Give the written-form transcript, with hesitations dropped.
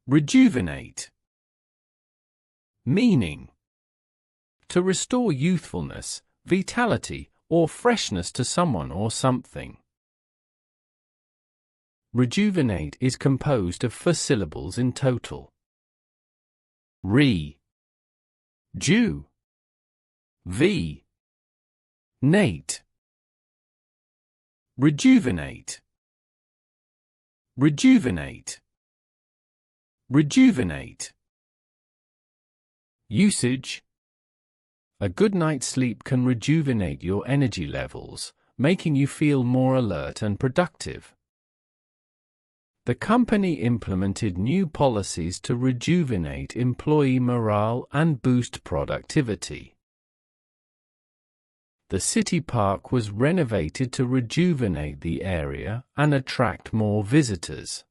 Rejuvenate. Meaning: to restore youthfulness, vitality, or freshness to someone or something. Rejuvenate is composed of 4 syllables in total. Re, ju, v, nate. Rejuvenate. Rejuvenate. Rejuvenate. Usage: a good night's sleep can rejuvenate your energy levels, making you feel more alert and productive. The company implemented new policies to rejuvenate employee morale and boost productivity. The city park was renovated to rejuvenate the area and attract more visitors.